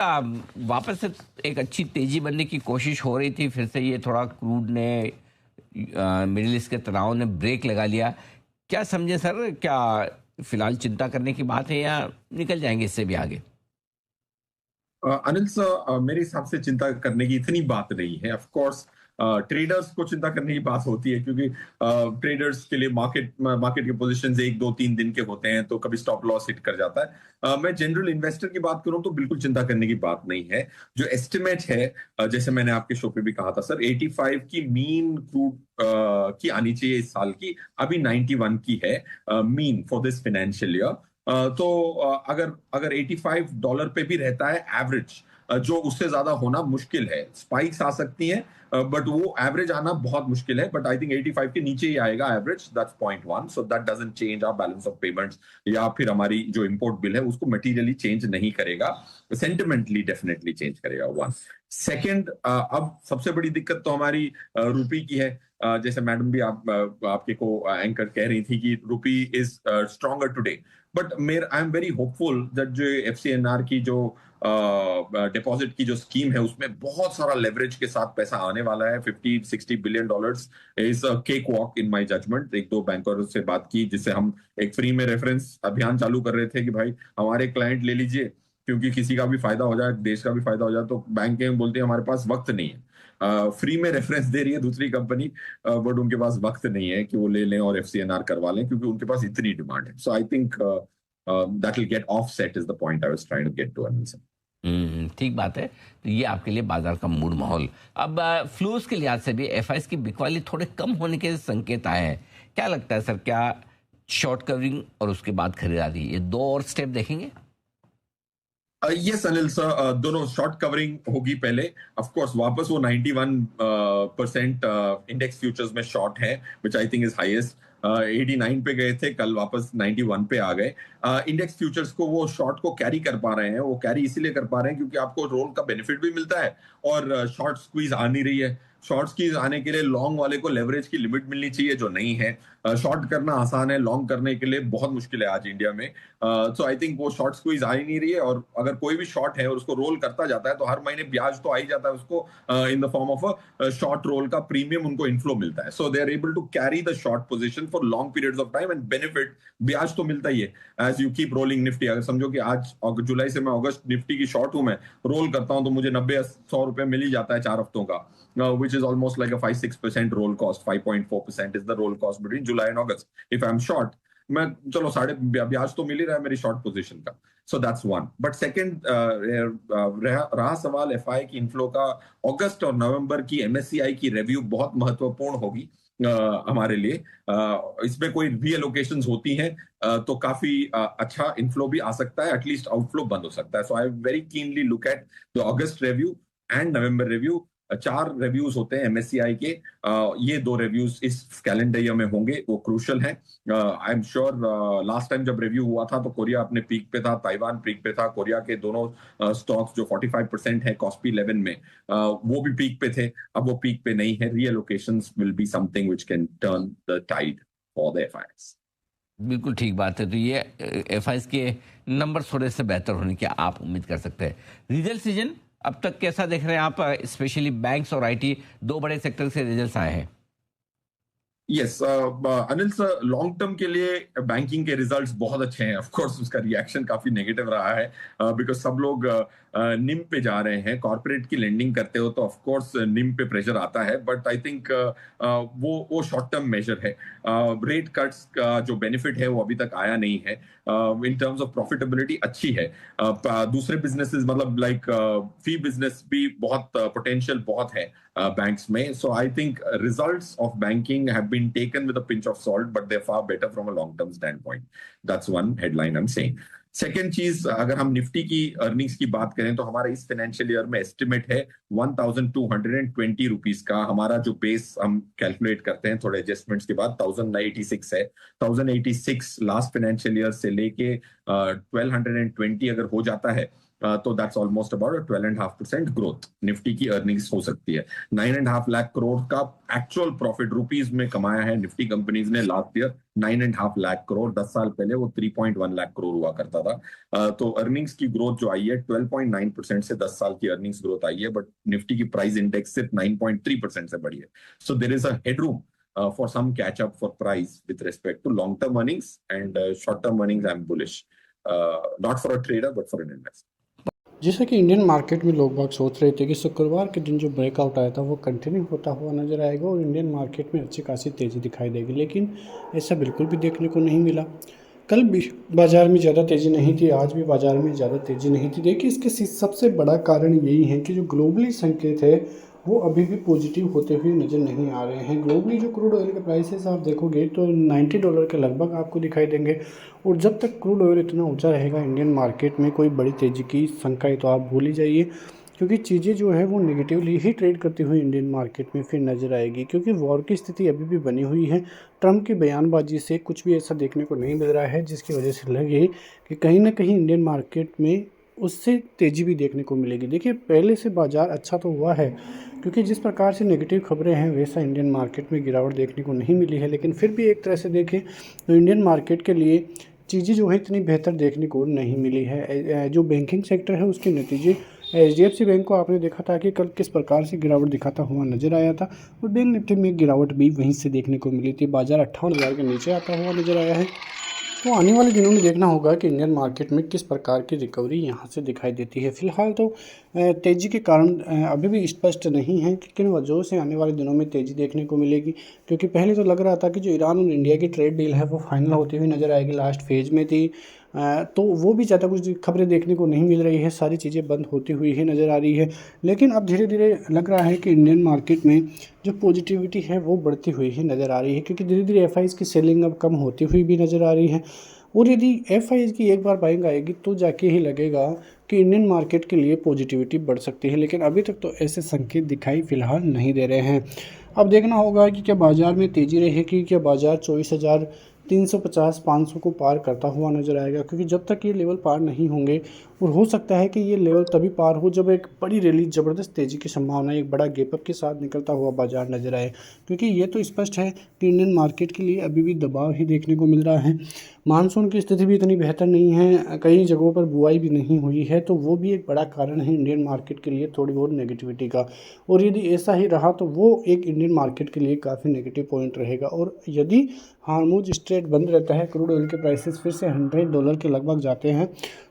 वापस से एक अच्छी तेजी बनने की कोशिश हो रही थी, फिर से ये थोड़ा क्रूड ने मिडिल ईस्ट के तनाव ने ब्रेक लगा लिया। क्या समझे सर, क्या फिलहाल चिंता करने की बात है या निकल जाएंगे इससे भी आगे? अनिल सर, मेरे हिसाब से चिंता करने की इतनी बात नहीं है। ऑफ कोर्स ट्रेडर्स को चिंता करने की बात होती है, क्योंकि ट्रेडर्स के लिए मार्केट मार्केट के पोजीशंस 1 2 3 दिन के होते हैं, तो कभी स्टॉप लॉस हिट कर जाता है। मैं जनरल इन्वेस्टर की बात करूं तो बिल्कुल चिंता करने की बात नहीं है। जो एस्टिमेट है, जैसे मैंने आपके शो पे भी कहा था सर, 85 की मीन क्रूड की आनी चाहिए इस साल की। अभी 91 की है mean for this financial year. तो अगर अगर $85 पे भी रहता है एवरेज, जो उससे ज्यादा होना मुश्किल है। स्पाइक्स आ सकती हैं, बट वो एवरेज आना बहुत मुश्किल है। बट आई थिंक 85 के नीचे ही आएगा average. That's point one. So that doesn't change our balance of payments, या फिर हमारी जो इंपोर्ट बिल है उसको मटीरियली चेंज नहीं करेगा। सेंटिमेंटली डेफिनेटली चेंज करेगा। वन सेकेंड, अब सबसे बड़ी दिक्कत तो हमारी रुपी की है। जैसे मैडम भी आपके को एंकर कह रही थी कि rupee is stronger today. But मेर I am very hopeful that जो एफसीएनआर की जो डिपॉजिट की जो स्कीम है, उसमें बहुत सारा लेवरेज के साथ पैसा आने वाला है। $50-60 billion is cake walk in my judgement. एक दो बैंकर से बात की, जिससे हम एक फ्री में रेफरेंस अभियान चालू कर रहे थे कि भाई हमारे क्लाइंट ले लीजिए, क्योंकि किसी का भी फायदा हो जाए, देश का भी फायदा हो जाए। तो बैंक बोलते हैं हमारे पास वक्त नहीं है। फ्री में रेफरेंस दे रही है दूसरी कंपनी, बट उनके पास वक्त नहीं है कि वो ले लें और एफसीएनआर करवा लें, क्योंकि उनके पास इतनी डिमांड है। So I think that will get offset is the point I was trying to get to Anil sir. ठीक बात है। तो ये आपके लिए बाजार का मूड माहौल। अब फ्लोज के लिहाज से भी एफआईएस की बिकवाली थोड़े कम होने के संकेत आए हैं। क्या लगता है सर, क्या शॉर्ट कवरिंग और उसके बाद खरीदारी, ये दो और स्टेप देखेंगे? यस अनिल सर, दोनों शॉर्ट कवरिंग होगी पहले। ऑफ कोर्स वापस वो 91% इंडेक्स फ्यूचर्स में शॉर्ट है, विच आई थिंक इज हाईएस्ट। 89 पे गए थे, कल वापस 91 पे आ गए। इंडेक्स फ्यूचर्स को वो शॉर्ट को कैरी कर पा रहे हैं। वो कैरी इसीलिए कर पा रहे हैं क्योंकि आपको रोल का बेनिफिट भी मिलता है, और शॉर्ट स्क्वीज आ नहीं रही है। शॉर्ट स्क्वीज आने के लिए लॉन्ग वाले को लेवरेज की लिमिट मिलनी चाहिए, जो नहीं है। शॉर्ट करना आसान है, लॉन्ग करने के लिए बहुत मुश्किल है आज इंडिया में। सो आई थिंक वो शॉर्ट स्क्वीज आ ही नहीं रही है। और अगर कोई भी शॉर्ट है और उसको रोल करता जाता है, तो हर महीने ब्याज तो आ ही जाता है उसको, in the form of a short roll का प्रीमियम उनको इनफ्लो मिलता है। So they are able to carry the short position for long periods of time, and benefit ब्याज तो मिलता ही है as you keep rolling Nifty. अगर समझो कि आज जुलाई से मैं अगस्त निफ्टी की शॉर्ट हूं, मैं रोल करता हूं, तो मुझे 90-100 रुपए मिल ही जाता है 4 हफ्तों का, which is almost like a 5-6% roll cost. 5.4% is the roll cost between July and August. If I'm short, मैं चलो साढ़े ब्याज तो मिल ही रहा है मेरी शॉर्ट पोजीशन का। So that's one. But second, रहा सवाल एफआई की इनफ्लो का, अगस्त और नवंबर की एमएससीआई की रिव्यू बहुत महत्वपूर्ण होगी हमारे लिए। इसमें कोई रीएलोकेशंस होती हैं, तो काफी अच्छा इनफ्लो भी आ सकता है, एटलीस्ट आउटफ्लो बंद हो सकता है। So I very keenly look at the August review and November review. 4 reviews होते हैं एमएससीआई के। ये 2 रिव्यूज इस कैलेंडर ईयर में होंगे, वो क्रूशल हैं। I am sure last time जब रिव्यू हुआ था, तो कोरिया अपने पीक पे था, ताइवान पीक पे था। कोरिया के दोनों स्टॉक्स जो 45% है कॉस्पी 11 में, वो भी पीक पे थे। अब वो पीक पे नहीं है। Reallocations will be something which can turn the tide for the FIs. बिल्कुल ठीक बात है। तो ये एफआईएस के नंबर थोड़े से बेहतर होने की आप उम्मीद कर सकते हैं। रिजल्ट सीजन अब तक कैसा देख रहे हैं आप? स्पेशली बैंक्स और आईटी, दो बड़े सेक्टर से रिजल्ट्स आए हैं। Yes Anil sir, long term के लिए बैंकिंग के रिजल्ट्स बहुत अच्छे हैं। ऑफ कोर्स उसका रिएक्शन काफी नेगेटिव रहा है, बिकॉज सब लोग निम पे जा रहे हैं। कॉर्पोरेट की लेंडिंग करते हो तो ऑफ कोर्स निम पे प्रेशर आता है, बट आई थिंक वो शॉर्ट टर्म मेजर है। रेट कट्स का जो बेनिफिट है वो अभी तक आया नहीं है। इन टर्म्स ऑफ प्रॉफिटेबिलिटी अच्छी है। दूसरे बिजनेसेस मतलब लाइक फी बिजनेस भी बहुत पोटेंशियल बहुत है banks may. So I think results of banking have been taken with a pinch of salt, but they're far better from a long-term standpoint. That's one headline I'm saying. Second चीज, अगर हम Nifty की earnings की बात करें, तो हमारा इस फाइनेंशियल ईयर में एस्टिमेट है 1220 रुपीज का। हमारा जो बेस हम कैलकुलेट करते हैं थोड़े एडजस्टमेंट्स के बाद, 1086 है। 1086 लास्ट फाइनेंशियल ईयर से लेके 1220 अगर हो जाता है, तो that's almost about 12.5% growth Nifty की अर्निंग्स हो सकती है। 9.5 लाख करोड़ का एक्चुअल प्रॉफिट रुपीज में कमाया है निफ्टी कंपनीज ने लास्ट ईयर। 9.5 लाख करोड़, 10 साल पहले वो 3.1 लाख करोड़ हुआ करता था। तो अर्निंग्स की ग्रोथ जो आई है 12.9% से 10 साल की अर्निंग्स ग्रोथ आई है, बट निफ्टी की प्राइस इंडेक्स सिर्फ 9.3% से बढ़ी है। So there is a headroom for some catch up for price with respect to long term earnings, and short term earnings I'm bullish, not for a trader but for an investor. जैसा कि Indian market में लोग बाग सोच रहे थे कि शुक्रवार के दिन जो ब्रेकआउट आया था वो कंटिन्यू होता हुआ नज़र आएगा और इंडियन मार्केट में अच्छी खासी तेज़ी दिखाई देगी, लेकिन ऐसा बिल्कुल भी देखने को नहीं मिला। कल भी बाज़ार में ज़्यादा तेज़ी नहीं थी, आज भी बाज़ार में ज़्यादा तेज़ी नहीं थी। देखिए, इसके सबसे बड़ा कारण यही है कि जो ग्लोबली संकेत है वो अभी भी पॉजिटिव होते हुए नज़र नहीं आ रहे हैं। ग्लोबली जो क्रूड ऑयल के प्राइसेस आप देखोगे तो $90 के लगभग आपको दिखाई देंगे, और जब तक क्रूड ऑयल इतना ऊंचा रहेगा इंडियन मार्केट में कोई बड़ी तेज़ी की शंका तो आप भूल ही जाइए, क्योंकि चीज़ें जो है वो नेगेटिवली ही ट्रेड करती हुई इंडियन मार्केट में फिर नज़र आएगी, क्योंकि वॉर की स्थिति अभी भी बनी हुई है। ट्रम्प की बयानबाजी से कुछ भी ऐसा देखने को नहीं मिल रहा है जिसकी वजह से लगे कि कहीं ना कहीं इंडियन मार्केट में उससे तेज़ी भी देखने को मिलेगी। देखिए, पहले से बाज़ार अच्छा तो हुआ है, क्योंकि जिस प्रकार से नेगेटिव खबरें हैं वैसा इंडियन मार्केट में गिरावट देखने को नहीं मिली है, लेकिन फिर भी एक तरह से देखें तो इंडियन मार्केट के लिए चीज़ें जो है इतनी बेहतर देखने को नहीं मिली है। जो बैंकिंग सेक्टर है उसके नतीजे, HDFC बैंक को आपने देखा था कि कल किस प्रकार से गिरावट दिखाता हुआ नज़र आया था, और बैंक निफ्टी में गिरावट भी वहीं से देखने को मिली थी। बाज़ार 58,000 के नीचे आता हुआ नज़र आया है। तो आने वाले दिनों में देखना होगा कि इंडियन मार्केट में किस प्रकार की रिकवरी यहाँ से दिखाई देती है। फिलहाल तो तेज़ी के कारण अभी भी स्पष्ट नहीं है कि किन वजहों से आने वाले दिनों में तेज़ी देखने को मिलेगी, क्योंकि पहले तो लग रहा था कि जो ईरान और इंडिया की ट्रेड डील है वो फाइनल होती हुई नज़र आएगी, लास्ट फेज में थी। तो वो भी ज़्यादा कुछ खबरें देखने को नहीं मिल रही है, सारी चीज़ें बंद होती हुई ही नज़र आ रही है। लेकिन अब धीरे धीरे लग रहा है कि इंडियन मार्केट में जो पॉजिटिविटी है वो बढ़ती हुई ही नज़र आ रही है, क्योंकि धीरे धीरे FIs की सेलिंग अब कम होती हुई भी नज़र आ रही है। और यदि FIs की एक बार बाइंग आएगी तो जाके ही लगेगा कि इंडियन मार्केट के लिए पॉजिटिविटी बढ़ सकती है, लेकिन अभी तक तो ऐसे संकेत दिखाई फिलहाल नहीं दे रहे हैं। अब देखना होगा कि क्या बाज़ार में तेज़ी रहेगी, क्या बाज़ार 24,350-500 को पार करता हुआ नज़र आएगा, क्योंकि जब तक ये लेवल पार नहीं होंगे, और हो सकता है कि ये लेवल तभी पार हो जब एक बड़ी रैली, ज़बरदस्त तेज़ी की संभावना, एक बड़ा गैपअप के साथ निकलता हुआ बाज़ार नज़र आए, क्योंकि ये तो स्पष्ट है कि इंडियन मार्केट के लिए अभी भी दबाव ही देखने को मिल रहा है। मानसून की स्थिति भी इतनी बेहतर नहीं है, कई जगहों पर बुआई भी नहीं हुई है, तो वो भी एक बड़ा कारण है इंडियन मार्केट के लिए थोड़ी बहुत नेगेटिविटी का। और यदि ऐसा ही रहा तो वो एक इंडियन मार्केट के लिए काफ़ी नेगेटिव पॉइंट रहेगा। और यदि हार्मूज स्ट्रेट बंद रहता है, क्रूड ऑयल के प्राइसेस फिर से $100 के लगभग जाते हैं,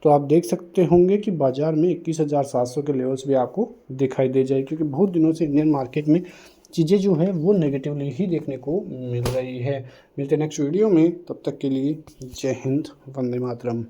तो आप देख सकते होंगे कि बाज़ार में 21,700 के लेवल्स भी आपको दिखाई दे जाए, क्योंकि बहुत दिनों से इंडियन मार्केट में चीज़ें जो है वो नेगेटिवली ही देखने को मिल रही है। मिलते हैं नेक्स्ट वीडियो में, तब तक के लिए जय हिंद, वंदे मातरम।